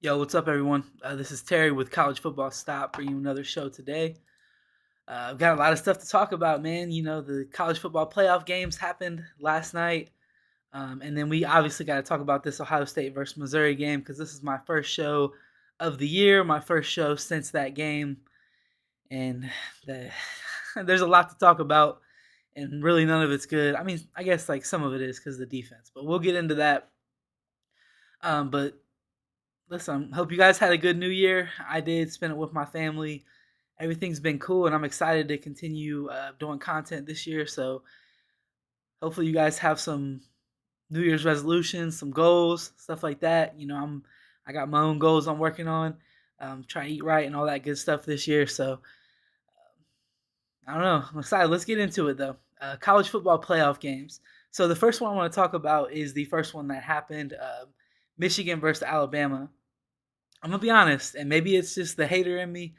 Yo, what's up, everyone? This is Terry with College Football Stop, bringing you another show today. I've got a lot of stuff to talk about, man. You know, the college football playoff games happened last night. And then we obviously got to talk about this Ohio State versus Missouri game because this is my first show of the year, my first show since that game. And the, there's a lot to talk about, and really none of it's good. I mean, I guess like some of it is because of the defense, but we'll get into that. But listen, hope you guys had a good New Year. I did spend it with my family. Everything's been cool, and I'm excited to continue doing content this year. So hopefully, you guys have some New Year's resolutions, some goals, stuff like that. You know, I got my own goals I'm working on. Trying to eat right and all that good stuff this year. So I don't know. I'm excited. Let's get into it though. College football playoff games. So the first one I want to talk about is the first one that happened: Michigan versus Alabama. I'm gonna be honest, and maybe it's just the hater in me,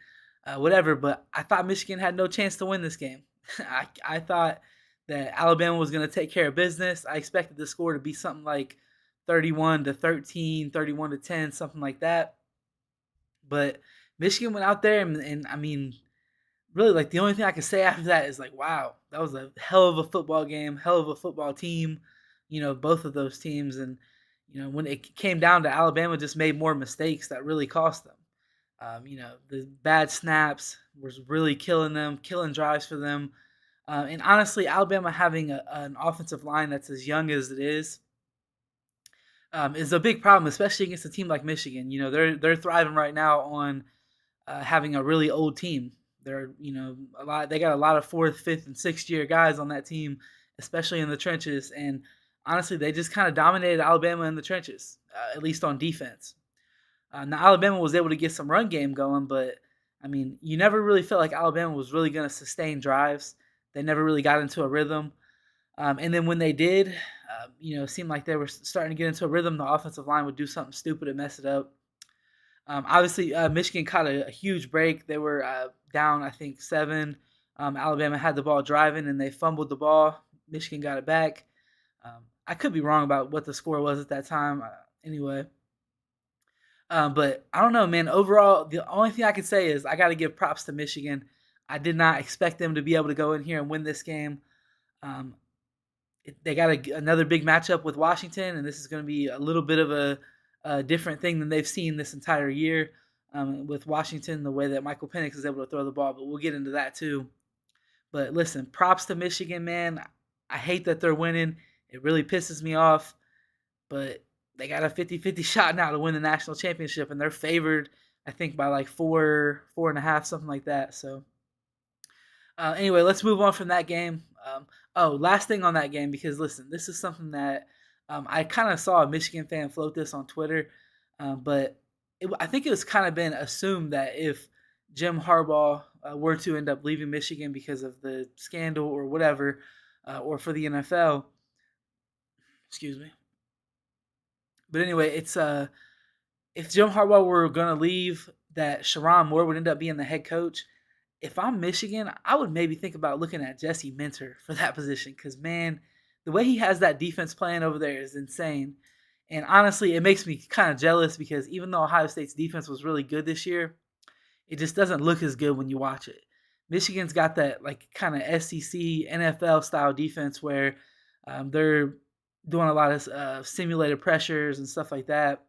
whatever. But I thought Michigan had no chance to win this game. I thought that Alabama was gonna take care of business. I expected the score to be something like 31 to 13, 31 to 10, something like that. But Michigan went out there, and I mean, really, like the only thing I can say after that is like, wow, that was a hell of a football game, hell of a football team. You know, both of those teams, and you know, when it came down to Alabama, just made more mistakes that really cost them. You know, the bad snaps was really killing them, killing drives for them. And honestly, Alabama having an offensive line that's as young as it is a big problem, especially against a team like Michigan. You know, they're thriving right now on having a really old team. They're a lot. They got a lot of fourth, fifth, and sixth year guys on that team, especially in the trenches. And honestly, they just kind of dominated Alabama in the trenches, at least on defense. Now Alabama was able to get some run game going, but I mean, you never really felt like Alabama was really going to sustain drives. They never really got into a rhythm. And then when they did, it seemed like they were starting to get into a rhythm. The offensive line would do something stupid and mess it up. Obviously, Michigan caught a huge break. They were down, I think, 7. Alabama had the ball driving, and they fumbled the ball. Michigan got it back. I could be wrong about what the score was at that time. Anyway, but I don't know, man. Overall, the only thing I can say is I got to give props to Michigan. I did not expect them to be able to go in here and win this game. Um, they got another big matchup with Washington, and this is going to be a little bit of a different thing than they've seen this entire year with Washington, the way that Michael Penix is able to throw the ball. But we'll get into that too. But listen, props to Michigan, man. I hate that they're winning. It really pisses me off. But they got a 50-50 shot now to win the national championship, and they're favored, I think, by like 4.5, something like that. So anyway, let's move on from that game. Last thing on that game, because listen, this is something that I kind of saw a Michigan fan float this on Twitter, but I think it was kind of been assumed that if Jim Harbaugh were to end up leaving Michigan because of the scandal or whatever, or for the NFL, excuse me. But anyway, it's if Jim Harbaugh were going to leave, that Sherrone Moore would end up being the head coach. If I'm Michigan, I would maybe think about looking at Jesse Minter for that position because, man, the way he has that defense playing over there is insane. And honestly, it makes me kind of jealous because even though Ohio State's defense was really good this year, it just doesn't look as good when you watch it. Michigan's got that like kind of SEC NFL style defense where they're doing a lot of simulated pressures and stuff like that,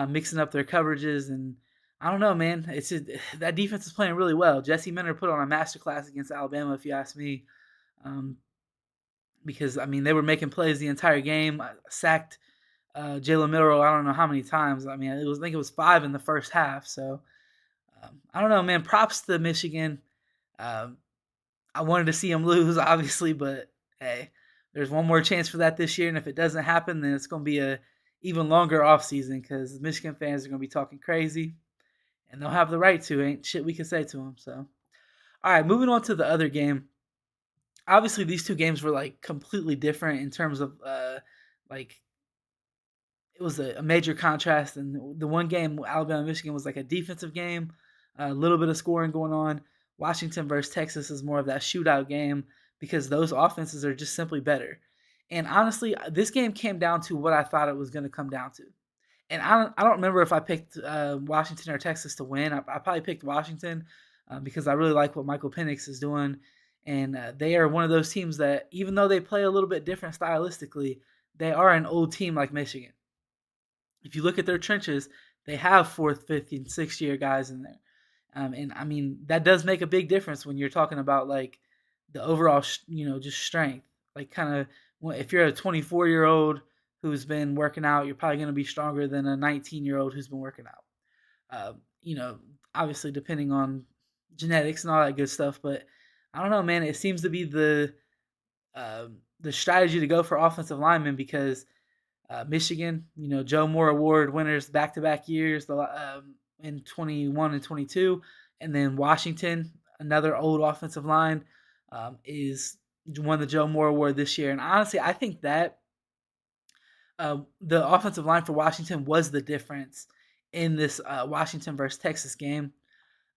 mixing up their coverages. And I don't know, man. It's just, that defense is playing really well. Jesse Minter put on a masterclass against Alabama, if you ask me, um, because I mean they were making plays the entire game. Sacked Jalen Milrow I don't know how many times. I mean I think it was 5 in the first half. So I don't know, man. Props to Michigan. Um, I wanted to see them lose, obviously, but hey, there's one more chance for that this year, and if it doesn't happen, then it's going to be a even longer offseason because Michigan fans are going to be talking crazy, and they'll have the right to. Ain't shit we can say to them. So, all right, moving on to the other game. Obviously, these two games were like completely different in terms of like it was a major contrast. And the one game, Alabama Michigan, was like a defensive game, a little bit of scoring going on. Washington versus Texas is more of that shootout game because those offenses are just simply better. And honestly, this game came down to what I thought it was going to come down to. And I don't remember if I picked Washington or Texas to win. I probably picked Washington because I really like what Michael Penix is doing, and they are one of those teams that even though they play a little bit different stylistically, they are an old team like Michigan. If you look at their trenches, they have fourth, fifth, and sixth year guys in there, and I mean that does make a big difference when you're talking about like the overall, just strength. Like kind of if you're a 24-year-old who's been working out, you're probably going to be stronger than a 19-year-old who's been working out. Uh, you know, obviously depending on genetics and all that good stuff, but I don't know, man. It seems to be the strategy to go for offensive linemen because Michigan, Joe Moore Award winners back to back years in 21 and 22. And then Washington, another old offensive line, is won the Joe Moore Award this year. And honestly, I think that the offensive line for Washington was the difference in this Washington versus Texas game.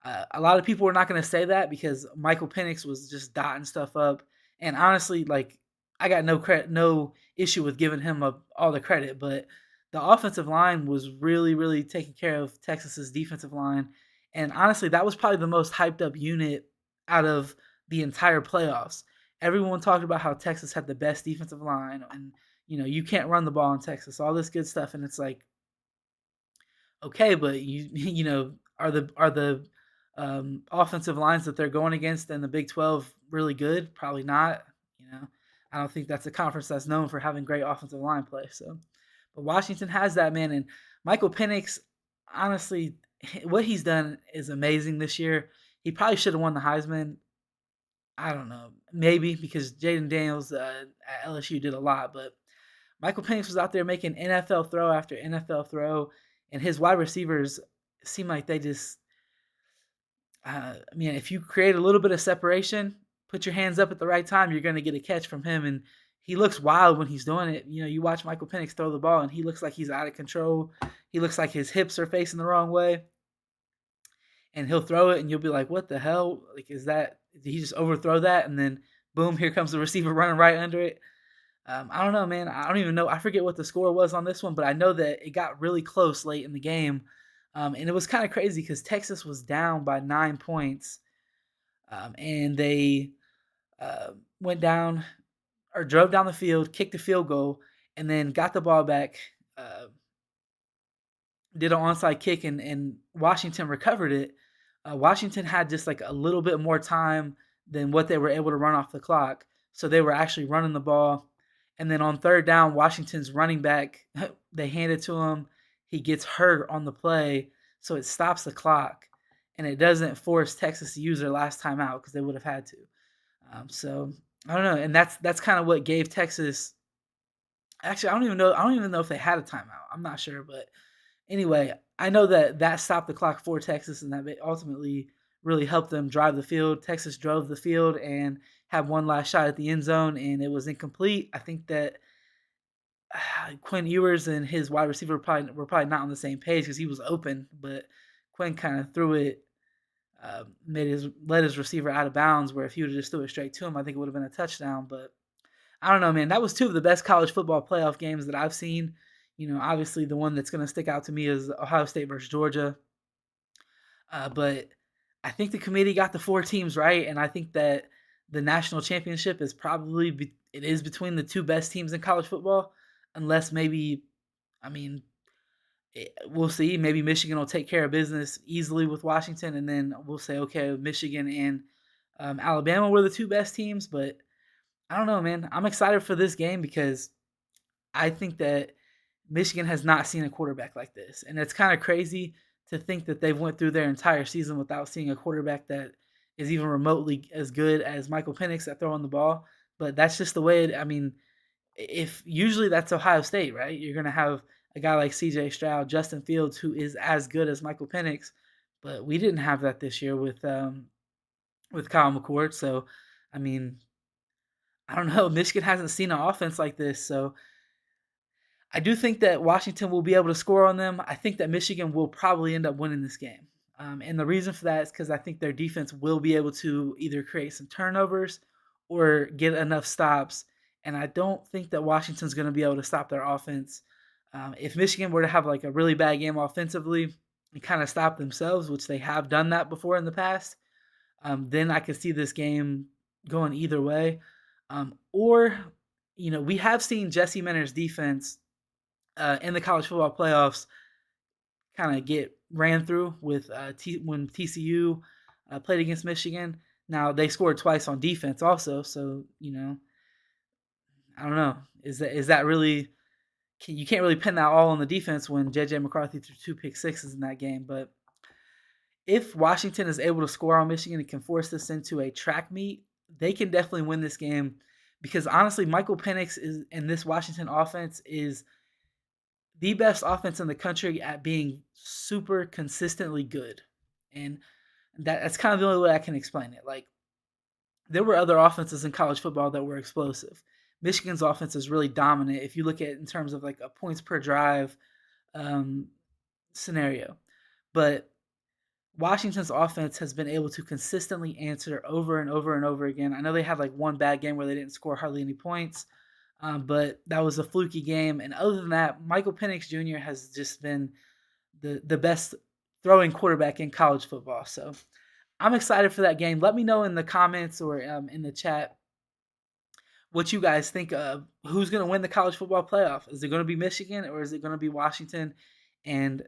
A lot of people were not going to say that because Michael Penix was just dotting stuff up, and honestly, like I got no issue with giving him all the credit, but the offensive line was really, really taking care of Texas's defensive line, and honestly, that was probably the most hyped up unit out of the entire playoffs. Everyone talked about how Texas had the best defensive line, and you can't run the ball in Texas, all this good stuff, and it's like, okay, but are the offensive lines that they're going against in the Big 12 really good? Probably not. I don't think that's a conference that's known for having great offensive line play. So, but Washington has that, man. And Michael Penix, honestly, what he's done is amazing this year. He probably should have won the Heisman. I don't know, maybe because Jaden Daniels at LSU did a lot, but Michael Penix was out there making NFL throw after NFL throw, and his wide receivers seem like they just I mean, if you create a little bit of separation, put your hands up at the right time, you're going to get a catch from him. And he looks wild when he's doing it. You watch Michael Penix throw the ball, and he looks like he's out of control. He looks like his hips are facing the wrong way, and he'll throw it, and you'll be like, "What the hell? Like, is that? Did he just overthrow that?" And then, boom, here comes the receiver running right under it. I don't know, man. I don't even know. I forget what the score was on this one, but I know that it got really close late in the game. And it was kind of crazy because Texas was down by 9 points, and they went down or drove down the field, kicked a field goal, and then got the ball back, did an onside kick, and Washington recovered it. Washington had just like a little bit more time than what they were able to run off the clock, so they were actually running the ball. And then on third down, Washington's running back, they hand it to him. He gets hurt on the play, so it stops the clock, and it doesn't force Texas to use their last timeout because they would have had to. So I don't know, and that's kind of what gave Texas. Actually, I don't even know. I don't even know if they had a timeout. I'm not sure, but anyway, I know that stopped the clock for Texas, and that ultimately really helped them drive the field. Texas drove the field and had one last shot at the end zone, and it was incomplete. I think that Quinn Ewers and his wide receiver were probably not on the same page because he was open, but Quinn kind of threw it, led his receiver out of bounds. Where if he would have just threw it straight to him, I think it would have been a touchdown. But I don't know, man. That was two of the best college football playoff games that I've seen. Obviously the one that's going to stick out to me is Ohio State versus Georgia. But I think the committee got the four teams right, and I think that the national championship is probably it is between the two best teams in college football, unless maybe, I mean, we'll see. Maybe Michigan will take care of business easily with Washington, and then we'll say, okay, Michigan and Alabama were the two best teams. But I don't know, man. I'm excited for this game because I think that Michigan has not seen a quarterback like this, and it's kind of crazy to think that they've went through their entire season without seeing a quarterback that is even remotely as good as Michael Penix at throwing the ball. But that's just the way I mean, if usually that's Ohio State, right? You're gonna have a guy like C.J. Stroud, Justin Fields, who is as good as Michael Penix, but we didn't have that this year with Kyle McCord. So, I mean, I don't know. Michigan hasn't seen an offense like this, so I do think that Washington will be able to score on them. I think that Michigan will probably end up winning this game. And the reason for that is because I think their defense will be able to either create some turnovers or get enough stops. And I don't think that Washington's going to be able to stop their offense. If Michigan were to have like a really bad game offensively and kind of stop themselves, which they have done that before in the past, then I could see this game going either way. Or, we have seen Jesse Minter's defense in the college football playoffs kind of get ran through with when TCU played against Michigan. Now they scored twice on defense also, so I don't know. Is that really? You can't really pin that all on the defense when JJ McCarthy threw 2 pick sixes in that game. But if Washington is able to score on Michigan and can force this into a track meet, they can definitely win this game because honestly, Michael Penix is in this Washington offense is the best offense in the country at being super consistently good. And that's kind of the only way I can explain it. Like there were other offenses in college football that were explosive. Michigan's offense is really dominant if you look at it in terms of like a points per drive um, scenario. But Washington's offense has been able to consistently answer over and over and over again. I know they had like one bad game where they didn't score hardly any points, but that was a fluky game. And other than that, Michael Penix Jr. has just been the best throwing quarterback in college football. So I'm excited for that game. Let me know in the comments or in the chat what you guys think of who's going to win the college football playoff. Is it going to be Michigan or is it going to be Washington? And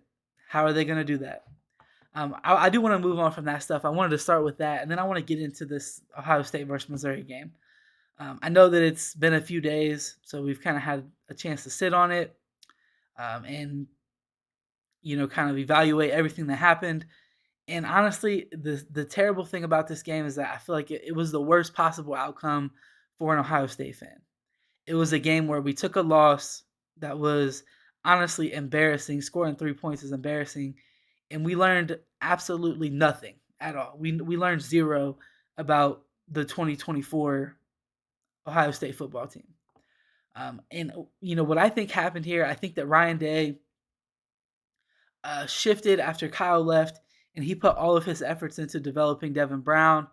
how are they going to do that? I do want to move on from that stuff. I wanted to start with that, and then I want to get into this Ohio State versus Missouri game. I know that it's been a few days, so we've kind of had a chance to sit on it and, kind of evaluate everything that happened. And honestly, the terrible thing about this game is that I feel like it was the worst possible outcome for an Ohio State fan. It was a game where we took a loss that was honestly embarrassing. Scoring 3 points is embarrassing. And we learned absolutely nothing at all. We learned zero about the 2024 Ohio State football team. And what I think happened here, I think that Ryan Day shifted after Kyle left, and he put all of his efforts into developing Devin Brown.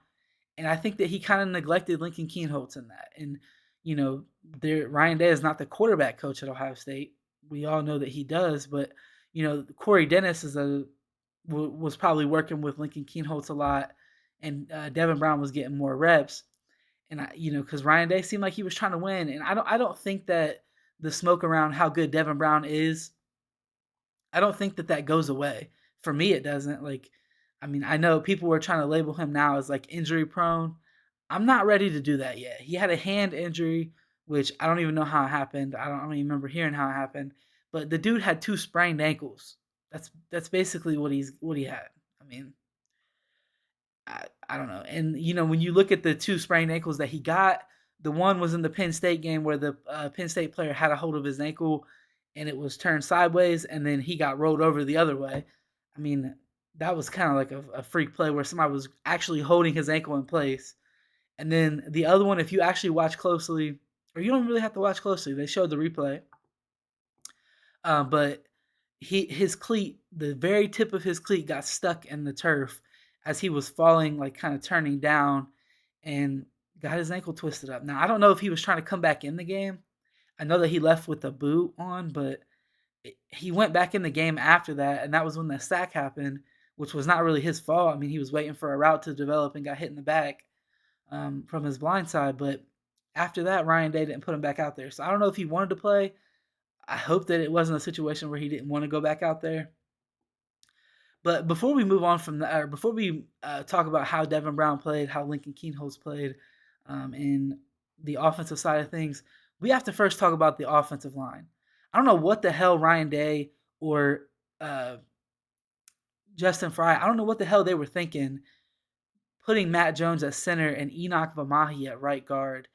And I think that he kind of neglected Lincoln Kienholz in that. And Ryan Day is not the quarterback coach at Ohio State. We all know that he does, but Corey Dennis was probably working with Lincoln Kienholz a lot, and Devin Brown was getting more reps. And because Ryan Day seemed like he was trying to win, and I don't think that the smoke around how good Devin Brown is, I don't think that goes away. For me, it doesn't. Like, I mean, I know people were trying to label him now as like injury prone. I'm not ready to do that yet. He had a hand injury, which I don't even know how it happened. I don't even remember hearing how it happened. But the dude had 2 sprained ankles. That's basically what he had. I mean, I don't know. And when you look at the 2 sprained ankles that he got, the one was in the Penn State game where the Penn State player had a hold of his ankle and it was turned sideways, and then he got rolled over the other way. I mean, that was kind of like a freak play where somebody was actually holding his ankle in place. And then the other one, if you actually watch closely, or you don't really have to watch closely, they showed the replay. But his cleat, the very tip of his cleat got stuck in the turf as he was falling, like kind of turning down, and got his ankle twisted up. Now, I don't know if he was trying to come back in the game. I know that he left with a boot on, but he went back in the game after that, and that was when the sack happened, which was not really his fault. I mean, he was waiting for a route to develop and got hit in the back from his blind side. But after that, Ryan Day didn't put him back out there. So I don't know if he wanted to play. I hope that it wasn't a situation where he didn't want to go back out there. But before we move on from that, or before we talk about how Devin Brown played, how Lincoln Kienholz played, in the offensive side of things, we have to first talk about the offensive line. I don't know what the hell Ryan Day or Justin Frye, I don't know what the hell they were thinking, putting Matt Jones at center and Enoch Vamahi at right guard.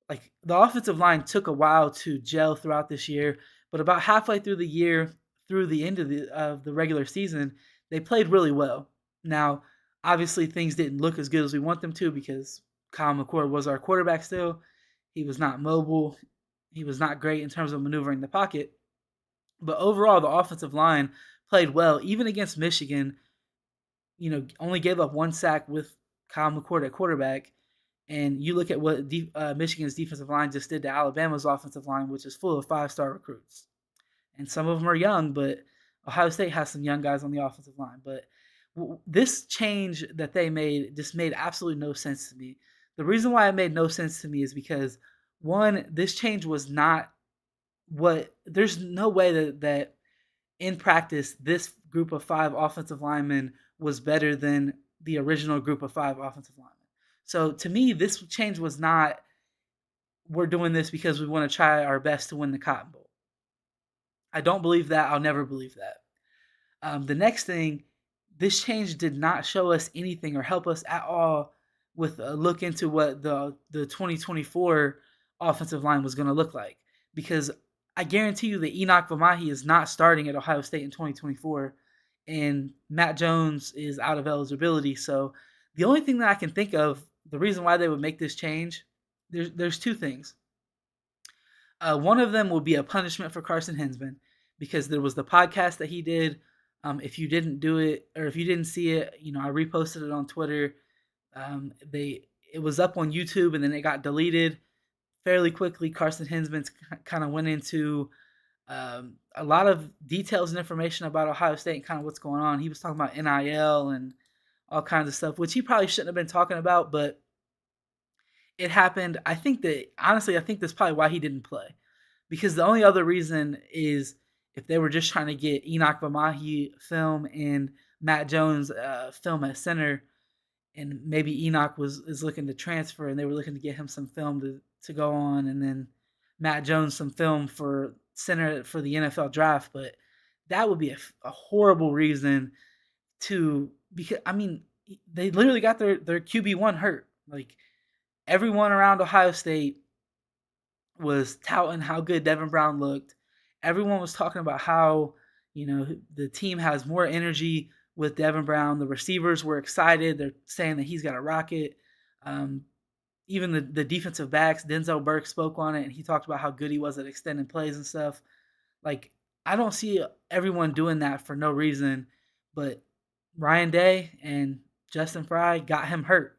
Like, the offensive line took a while to gel throughout this year, but about halfway through the year, through the end of the regular season, they played really well. Now, obviously, things didn't look as good as we want them to because Kyle McCord was our quarterback still. He was not mobile. He was not great in terms of maneuvering the pocket. But overall, the offensive line played well, even against Michigan. Only gave up 1 sack with Kyle McCord at quarterback. And you look at what Michigan's defensive line just did to Alabama's offensive line, which is full of 5-star recruits. and some of them are young, but Ohio State has some young guys on the offensive line. But this change that they made just made absolutely no sense to me. The reason why it made no sense to me is because one, this change was not what. There's no way that in practice this group of 5 offensive linemen was better than the original group of 5 offensive linemen. So to me, this change was not, we're doing this because we want to try our best to win the Cotton Bowl. I don't believe that. I'll never believe that. The next thing, this change did not show us anything or help us at all with a look into what the 2024 offensive line was going to look like. Because I guarantee you that Enoch Vamahi is not starting at Ohio State in 2024, and Matt Jones is out of eligibility. So the only thing that I can think of, the reason why they would make this change, there's two things. One of them will be a punishment for Carson Hinsman, because there was the podcast that he did. If you didn't do it, or if you didn't see it, I reposted it on Twitter. It was up on YouTube and then it got deleted fairly quickly. Carson Hinsman kind of went into a lot of details and information about Ohio State and kind of what's going on. He was talking about NIL and all kinds of stuff, which he probably shouldn't have been talking about, but it happened. I think that's probably why he didn't play, because the only other reason is if they were just trying to get Enoch Vamahi film and Matt Jones film at center, and maybe Enoch is looking to transfer and they were looking to get him some film to go on, and then Matt Jones some film for center for the NFL draft. But that would be a horrible reason to, because they literally got their QB1 hurt. Like, everyone around Ohio State was touting how good Devin Brown looked. Everyone was talking about how, the team has more energy with Devin Brown. The receivers were excited. They're saying that he's got a rocket. Even the defensive backs, Denzel Burke spoke on it, and he talked about how good he was at extending plays and stuff. Like, I don't see everyone doing that for no reason, but Ryan Day and Justin Fry got him hurt.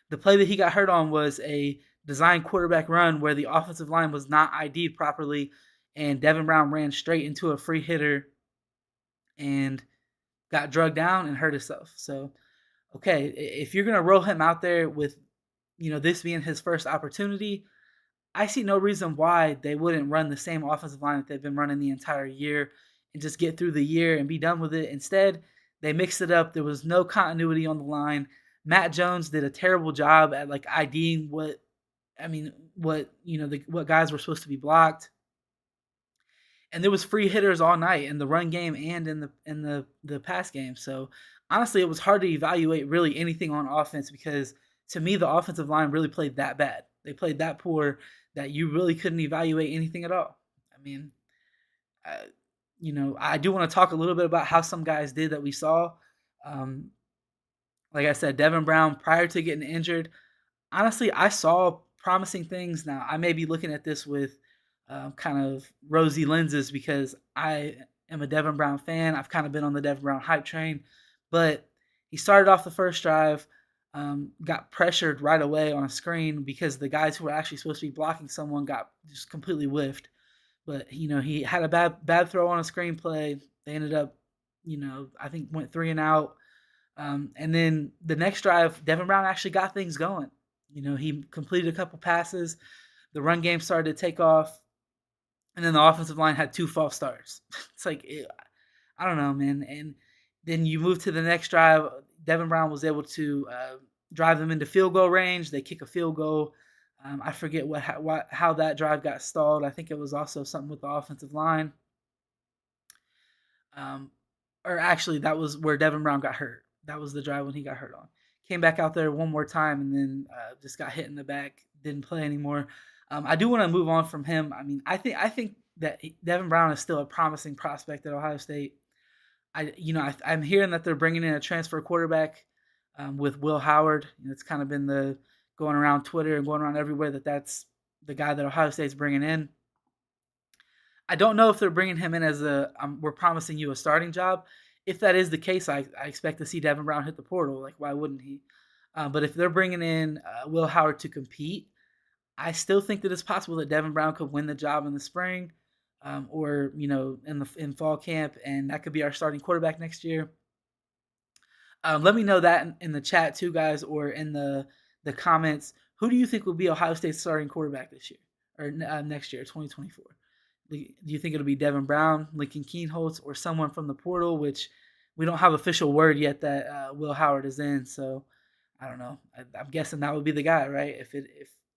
The play that he got hurt on was a design quarterback run where the offensive line was not ID'd properly, and Devin Brown ran straight into a free hitter and got drugged down and hurt himself. So, okay, if you're going to roll him out there with, this being his first opportunity, I see no reason why they wouldn't run the same offensive line that they've been running the entire year and just get through the year and be done with it. Instead, they mixed it up. There was no continuity on the line. Matt Jones did a terrible job at IDing what guys were supposed to be blocked. And there was free hitters all night in the run game and in the pass game. So honestly, it was hard to evaluate really anything on offense, because to me, the offensive line really played that bad. They played that poor that you really couldn't evaluate anything at all. I do want to talk a little bit about how some guys did that we saw. Like I said, Devin Brown, prior to getting injured, honestly, I saw promising things. Now, I may be looking at this with kind of rosy lenses because I am a Devin Brown fan. I've kind of been on the Devin Brown hype train. But he started off the first drive, got pressured right away on a screen because the guys who were actually supposed to be blocking someone got just completely whiffed. But, he had a bad throw on a screenplay. They ended up, I think went 3 and out. And then the next drive, Devin Brown actually got things going. He completed a couple passes. The run game started to take off. And then the offensive line had 2 false starts. It's like, I don't know, man. And then you move to the next drive. Devin Brown was able to drive them into field goal range. They kick a field goal. I forget how that drive got stalled. I think it was also something with the offensive line. Or actually, that was where Devin Brown got hurt. That was the drive when he got hurt on. Came back out there one more time and then just got hit in the back. Didn't play anymore. I do want to move on from him. I think that Devin Brown is still a promising prospect at Ohio State. I'm hearing that they're bringing in a transfer quarterback with Will Howard. It's kind of been going around Twitter and going around everywhere that's the guy that Ohio State's bringing in. I don't know if they're bringing him in as we're promising you a starting job. If that is the case, I expect to see Devin Brown hit the portal. Like, why wouldn't he? But if they're bringing in Will Howard to compete, I still think that it's possible that Devin Brown could win the job in the spring. or in fall camp, and that could be our starting quarterback next year. Let me know that in the chat too, guys, or in the comments. Who do you think will be Ohio State's starting quarterback this year or next year, 2024? Do you think it'll be Devin Brown, Lincoln Keenholz, or someone from the portal? Which we don't have official word yet that Will Howard is in, so I don't know. I'm guessing that would be the guy, right?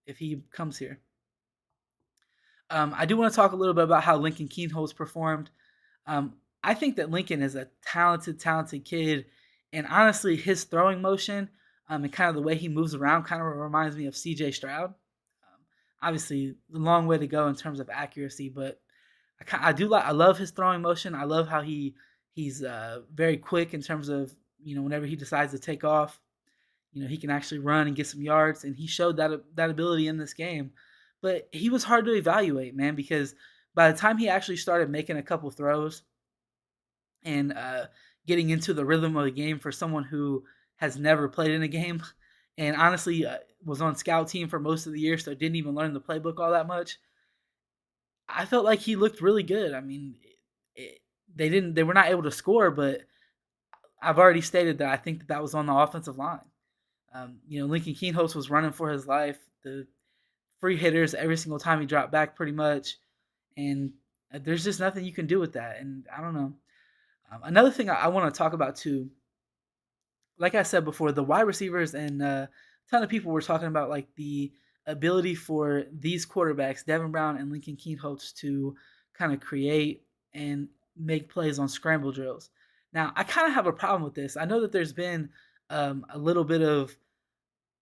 If he comes here. I do want to talk a little bit about how Lincoln Keenholz performed. I think that Lincoln is a talented kid, and honestly, his throwing motion and kind of the way he moves around kind of reminds me of C.J. Stroud. Obviously, a long way to go in terms of accuracy, but I love his throwing motion. I love how he's very quick in terms of whenever he decides to take off, he can actually run and get some yards, and he showed that ability in this game. But he was hard to evaluate, man, because by the time he actually started making a couple throws and getting into the rhythm of the game for someone who has never played in a game and honestly was on scout team for most of the year, so didn't even learn the playbook all that much, I felt like he looked really good. I mean, they were not able to score, but I've already stated that I think that was on the offensive line. Lincoln Keenholz was running for his life. The free hitters every single time he dropped back, pretty much, and there's just nothing you can do with that. And I don't know. Another thing I want to talk about too, like I said before, the wide receivers and a ton of people were talking about like the ability for these quarterbacks, Devin Brown and Lincoln Keenholz, to kind of create and make plays on scramble drills. Now, I kind of have a problem with this. I know that there's been a little bit of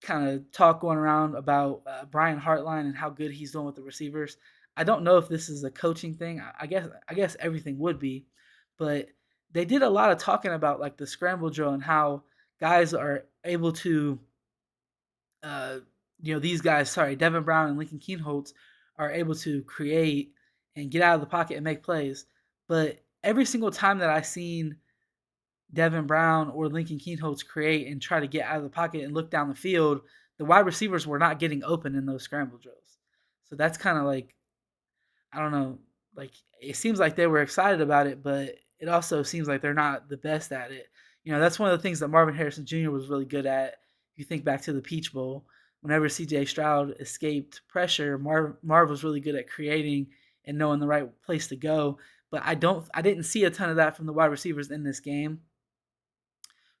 kind of talk going around about Brian Hartline and how good he's doing with the receivers. I don't know if this is a coaching thing. I guess everything would be, but they did a lot of talking about like the scramble drill and how guys are able to, uh, these guys, sorry, Devin Brown and Lincoln Keenholz are able to create and get out of the pocket and make plays. But every single time that I've seen Devin Brown or Lincoln Keenholz create and try to get out of the pocket and look down the field, the wide receivers were not getting open in those scramble drills. So that's kind of like, I don't know, like it seems like they were excited about it, but it also seems like they're not the best at it. That's one of the things that Marvin Harrison Jr. was really good at. If you think back to the Peach Bowl, whenever C.J. Stroud escaped pressure, Marv was really good at creating and knowing the right place to go. But I didn't see a ton of that from the wide receivers in this game.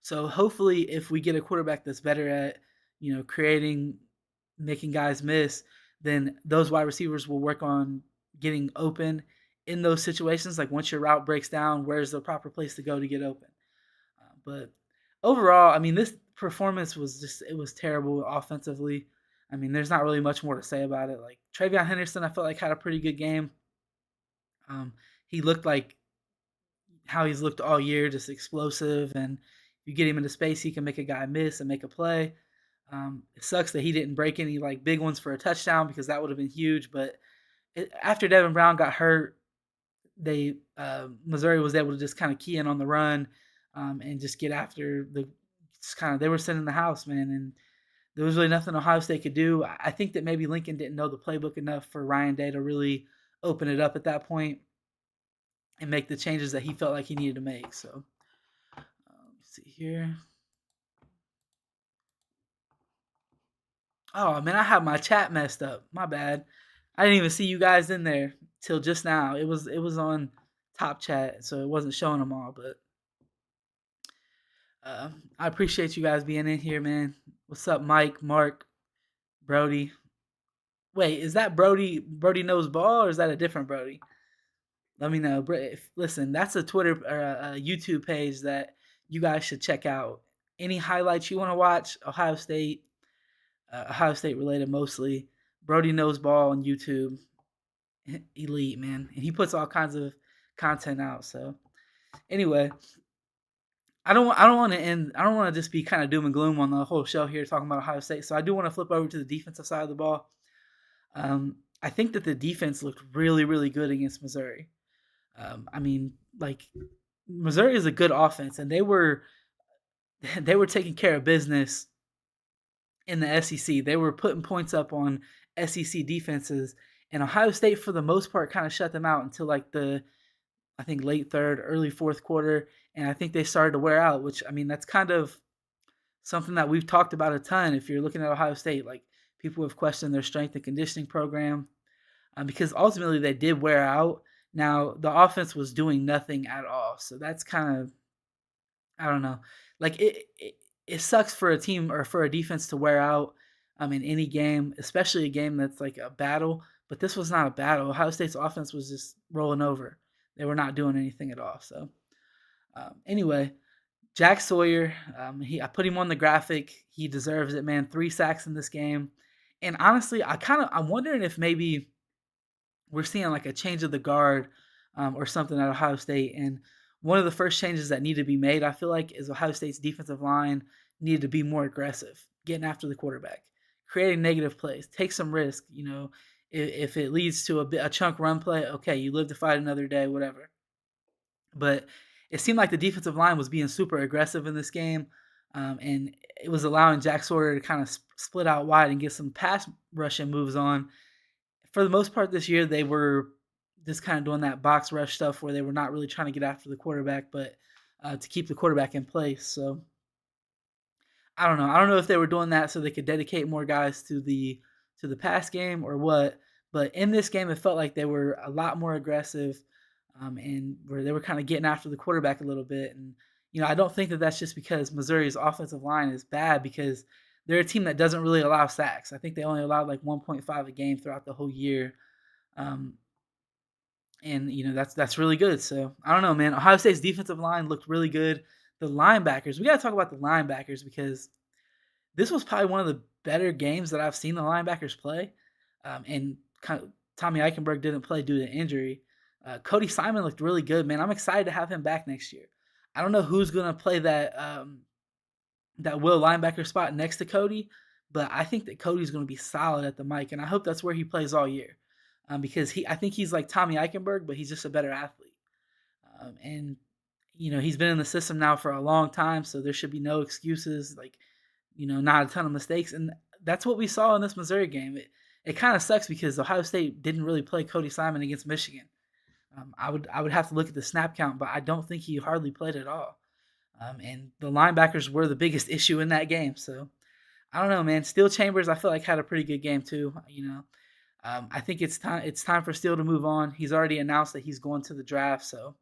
So hopefully, if we get a quarterback that's better at, creating, making guys miss, then those wide receivers will work on getting open in those situations. Like once your route breaks down, where's the proper place to go to get open? But overall, I mean, this performance it was terrible offensively. I mean, there's not really much more to say about it. Like TreVeyon Henderson, I felt like had a pretty good game. He looked like how he's looked all year, just explosive, and you get him into space, he can make a guy miss and make a play. It sucks that he didn't break any like big ones for a touchdown because that would have been huge. But after Devin Brown got hurt, Missouri was able to just kind of key in on the run and just get after they were sitting in the house, man, and there was really nothing Ohio State could do. I think that maybe Lincoln didn't know the playbook enough for Ryan Day to really open it up at that point and make the changes that he felt like he needed to make. So let's see here. Oh man, I have my chat messed up. My bad. I didn't even see you guys in there till just now. It was on top chat, so it wasn't showing them all. But I appreciate you guys being in here, man. What's up, Mike, Mark, Brody? Wait, is that Brody knows ball, or is that a different Brody? Let me know. Listen, that's a Twitter or a YouTube page that you guys should check out. Any highlights you want to watch, Ohio State related mostly. Brody knows ball on YouTube. Elite, man, and he puts all kinds of content out. So anyway, I don't want to just be kind of doom and gloom on the whole show here talking about Ohio State. So I do want to flip over to the defensive side of the ball. I think that the defense looked really, really good against Missouri. I mean, like Missouri is a good offense, and they were taking care of business in the SEC. They were putting points up on SEC defenses, and Ohio State for the most part kind of shut them out until like the I think late third, early fourth quarter, and I think they started to wear out. Which I mean, that's kind of something that we've talked about a ton. If you're looking at Ohio State, like people have questioned their strength and conditioning program because ultimately they did wear out. Now the offense was doing nothing at all, so that's kind of I don't know. Like it sucks for a team or for a defense to wear out in any game, especially a game that's like a battle. But this was not a battle. Ohio State's offense was just rolling over. They were not doing anything at all. So anyway, Jack Sawyer, I put him on the graphic. He deserves it, man. 3 sacks in this game, and honestly, I'm wondering if maybe we're seeing like a change of the guard or something at Ohio State. And one of the first changes that need to be made, I feel like, is Ohio State's defensive line needed to be more aggressive, getting after the quarterback, creating negative plays, take some risk. If it leads to a chunk run play, okay, you live to fight another day, whatever. But it seemed like the defensive line was being super aggressive in this game, and it was allowing Jack Sawyer to kind of split out wide and get some pass rushing moves on. For the most part this year, they were just kind of doing that box rush stuff where they were not really trying to get after the quarterback, but to keep the quarterback in place. So I don't know. I don't know if they were doing that so they could dedicate more guys to the pass game or what. But in this game, it felt like they were a lot more aggressive, and where they were kind of getting after the quarterback a little bit. And I don't think that that's just because Missouri's offensive line is bad, because they're a team that doesn't really allow sacks. I think they only allowed like 1.5 a game throughout the whole year. Um, and that's really good. So I don't know, man. Ohio State's defensive line looked really good. The linebackers, we got to talk about the linebackers because this was probably one of the better games that I've seen the linebackers play. And kind of, Tommy Eichenberg didn't play due to injury. Cody Simon looked really good, man. I'm excited to have him back next year. I don't know who's going to play that will linebacker spot next to Cody, but I think that Cody's going to be solid at the mic, and I hope that's where he plays all year, because I think he's like Tommy Eichenberg, but he's just a better athlete. And he's been in the system now for a long time, so there should be no excuses. Like, not a ton of mistakes, and that's what we saw in this Missouri game. It kind of sucks because Ohio State didn't really play Cody Simon against Michigan. I would have to look at the snap count, but I don't think he hardly played at all. And the linebackers were the biggest issue in that game. So I don't know, man. Steel Chambers, I feel like had a pretty good game too. I think it's time. It's time for Steel to move on. He's already announced that he's going to the draft. So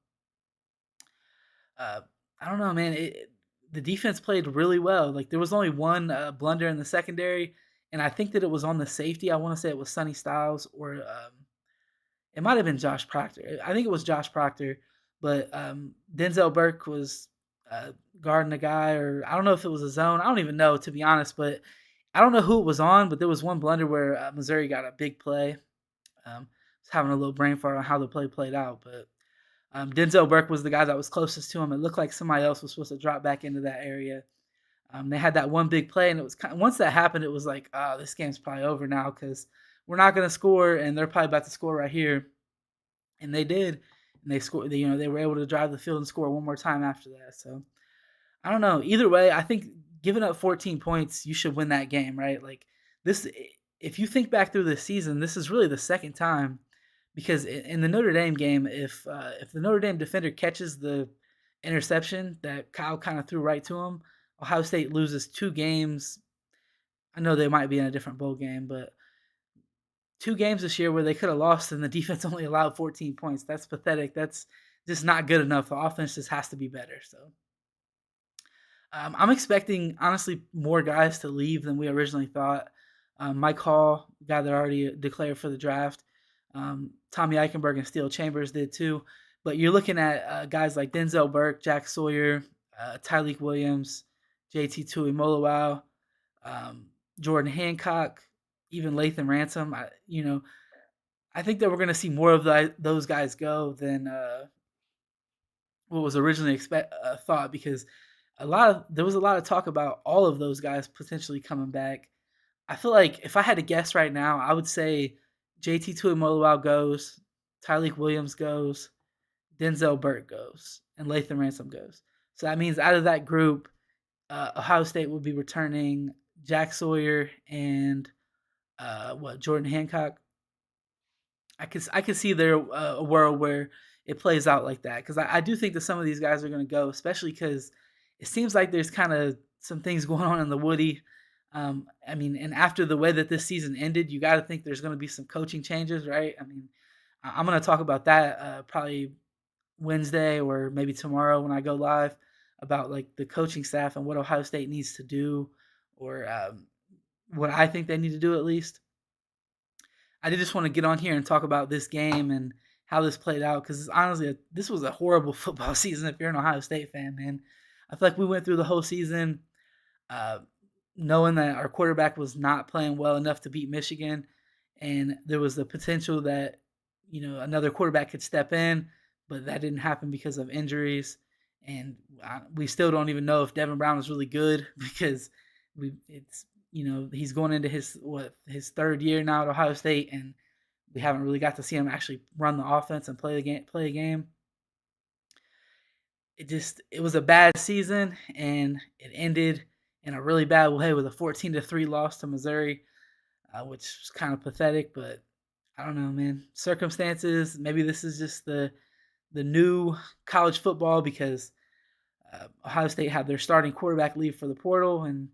uh, I don't know, man. The defense played really well. Like there was only one blunder in the secondary, and I think that it was on the safety. I want to say it was Sonny Styles, or it might have been Josh Proctor. I think it was Josh Proctor, but Denzel Burke was guarding a guy, or I don't know if it was a zone. I don't even know, to be honest, but I don't know who it was on, but there was one blunder where Missouri got a big play. Was having a little brain fart on how the play played out, but Denzel Burke was the guy that was closest to him. It looked like somebody else was supposed to drop back into that area. They had that one big play, and it was once that happened, it was like, oh, this game's probably over now because we're not going to score, and they're probably about to score right here. And they did, and they scored. They were able to drive the field and score one more time after that. So I don't know. Either way, I think giving up 14 points, you should win that game, right? Like this, if you think back through this season, this is really the second time, because in the Notre Dame game, if the Notre Dame defender catches the interception that Kyle kind of threw right to him, Ohio State loses 2 games. I know they might be in a different bowl game, but 2 games this year where they could have lost and the defense only allowed 14 points. That's pathetic. That's just not good enough. The offense just has to be better. So I'm expecting, honestly, more guys to leave than we originally thought. Mike Hall, guy that already declared for the draft. Tommy Eichenberg and Steel Chambers did too. But you're looking at guys like Denzel Burke, Jack Sawyer, Tyleik Williams, JT Tuimoloau, Jordan Hancock, even Lathan Ransom. I think that we're going to see more of those guys go than what was originally thought, because there was a lot of talk about all of those guys potentially coming back. I feel like if I had to guess right now, I would say JT Tuimoloau goes, Tyleik Williams goes, Denzel Burke goes, and Lathan Ransom goes. So that means out of that group, Ohio State will be returning Jack Sawyer and Jordan Hancock. I could see there a world where it plays out like that because I do think that some of these guys are going to go, especially because it seems like there's kind of some things going on in the Woody. I mean, and after the way that this season ended, you got to think there's going to be some coaching changes, right? I mean, I'm going to talk about that probably Wednesday or maybe tomorrow when I go live about like the coaching staff and what Ohio State needs to do, or what I think they need to do at least. I did just want to get on here and talk about this game and how this played out because honestly, this was a horrible football season if you're an Ohio State fan, man. I feel like we went through the whole season uh, knowing that our quarterback was not playing well enough to beat Michigan, and there was the potential that another quarterback could step in, but that didn't happen because of injuries, and we still don't even know if Devin Brown is really good because he's going into his third year now at Ohio State, and we haven't really got to see him actually run the offense and play a game. It was a bad season, and it ended in a really bad way with a 14-3 loss to Missouri, which was kind of pathetic. But I don't know, man. Circumstances. Maybe this is just the new college football because Ohio State had their starting quarterback leave for the portal, and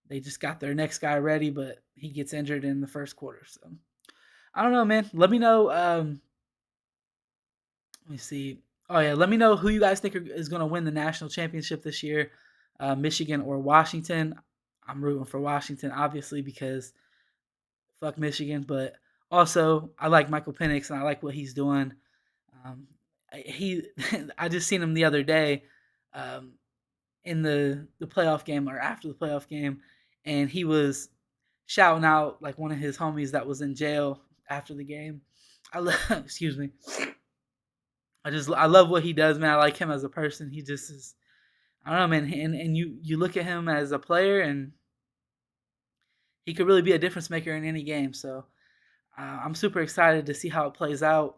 they just got their next guy ready, but he gets injured in the first quarter. So I don't know, man. Let me know. Let me see. Oh yeah, let me know who you guys think is going to win the national championship this year, Michigan or Washington. I'm rooting for Washington, obviously, because fuck Michigan, but also I like Michael Penix and I like what he's doing. Um, he, I just seen him the other day um, in the playoff game or after the playoff game, and he was shouting out like one of his homies that was in jail after the game. Excuse me. I love what he does, man. I like him as a person. He just is. I don't know, man. And you look at him as a player, and he could really be a difference maker in any game. So I'm super excited to see how it plays out.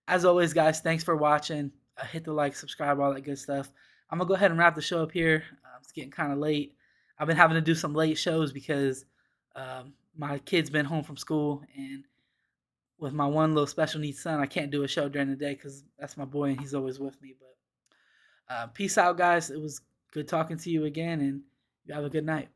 As always, guys, thanks for watching. Hit the like, subscribe, all that good stuff. I'm gonna go ahead and wrap the show up here. It's getting kind of late. I've been having to do some late shows because my kid's been home from school, and with my one little special needs son, I can't do a show during the day because that's my boy and he's always with me. But peace out, guys. It was good talking to you again, and you have a good night.